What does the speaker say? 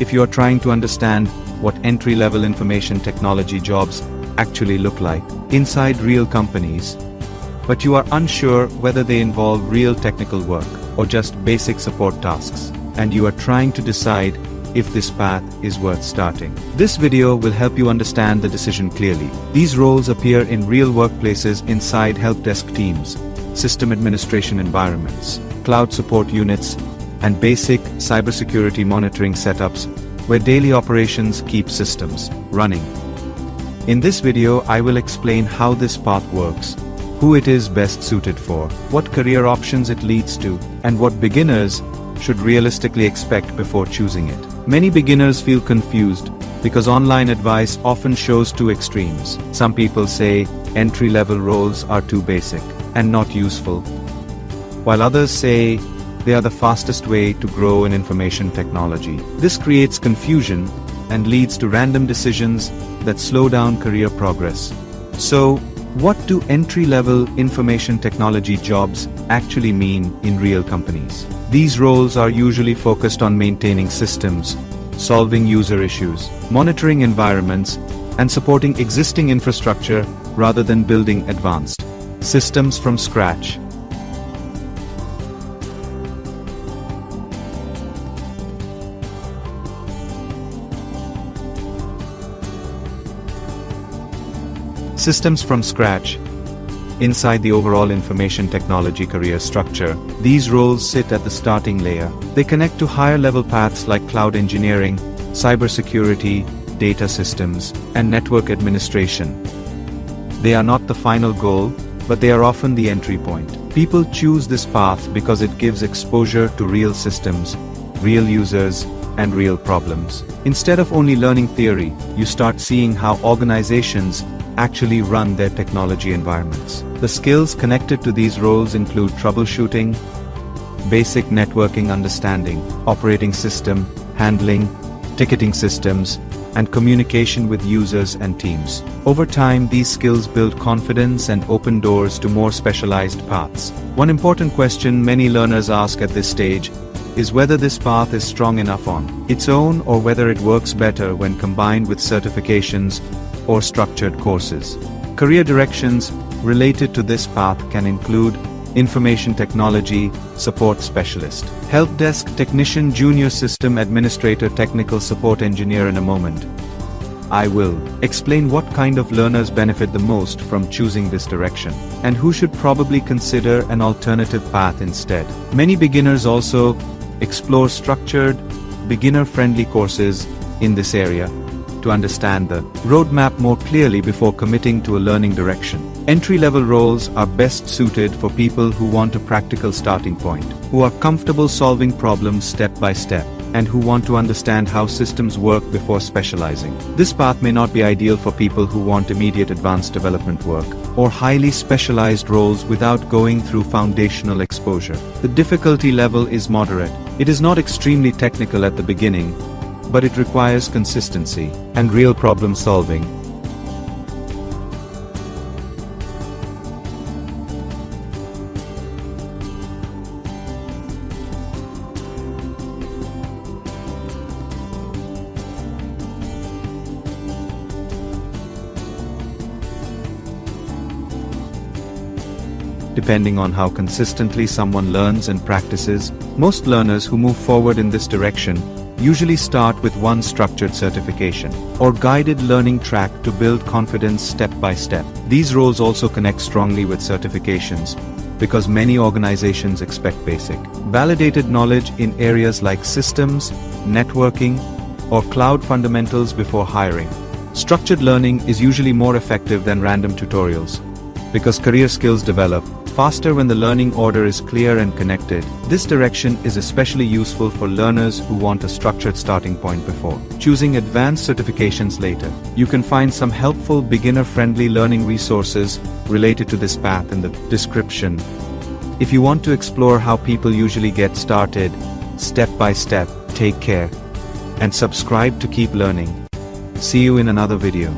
if you are trying to understand what entry-level information technology jobs actually look like inside real companies, but you are unsure whether they involve real technical work or just basic support tasks, and you are trying to decide if this path is worth starting. This video will help you understand the decision clearly. These roles appear in real workplaces inside help desk teams, system administration environments, cloud support units, and basic cybersecurity monitoring setups where daily operations keep systems running. In this video, I will explain how this path works, who it is best suited for, what career options it leads to, and what beginners should realistically expect before choosing it. Many beginners feel confused because online advice often shows two extremes. Some people say entry-level roles are too basic and not useful, while others say they are the fastest way to grow in information technology. This creates confusion and leads to random decisions that slow down career progress. So, what do entry-level information technology jobs actually mean in real companies? These roles are usually focused on maintaining systems, solving user issues, monitoring environments, and supporting existing infrastructure rather than building advanced systems from scratch. Systems from scratch. Inside the overall information technology career structure, these roles sit at the starting layer. They connect to higher-level paths like cloud engineering, cybersecurity, data systems, and network administration. They are not the final goal, but they are often the entry point. People choose this path because it gives exposure to real systems, real users, and real problems. Instead of only learning theory, you start seeing how organizations actually run their technology environments. The skills connected to these roles include troubleshooting, basic networking understanding, operating system handling, ticketing systems, and communication with users and teams. Over time, these skills build confidence and open doors to more specialized paths. One important question many learners ask at this stage is whether this path is strong enough on its own or whether it works better when combined with certifications or structured courses. Career directions related to this path can include information technology support specialist, help desk technician, junior system administrator, technical support engineer. In a moment, I will explain what kind of learners benefit the most from choosing this direction, and who should probably consider an alternative path instead. Many beginners also explore structured, beginner-friendly courses in this area to understand the roadmap more clearly before committing to a learning direction. Entry-level roles are best suited for people who want a practical starting point, who are comfortable solving problems step by step, and who want to understand how systems work before specializing. This path may not be ideal for people who want immediate advanced development work, or highly specialized roles without going through foundational exposure. The difficulty level is moderate. It is not extremely technical at the beginning, but it requires consistency and real problem solving. Depending on how consistently someone learns and practices, most learners who move forward in this direction usually start with one structured certification or guided learning track to build confidence step by step. These roles also connect strongly with certifications because many organizations expect basic, validated knowledge in areas like systems, networking, or cloud fundamentals before hiring. Structured learning is usually more effective than random tutorials because career skills develop faster when the learning order is clear and connected. This direction is especially useful for learners who want a structured starting point before choosing advanced certifications later. You can find some helpful beginner-friendly learning resources related to this path in the description. If you want to explore how people usually get started, step by step, take care and subscribe to keep learning. See you in another video.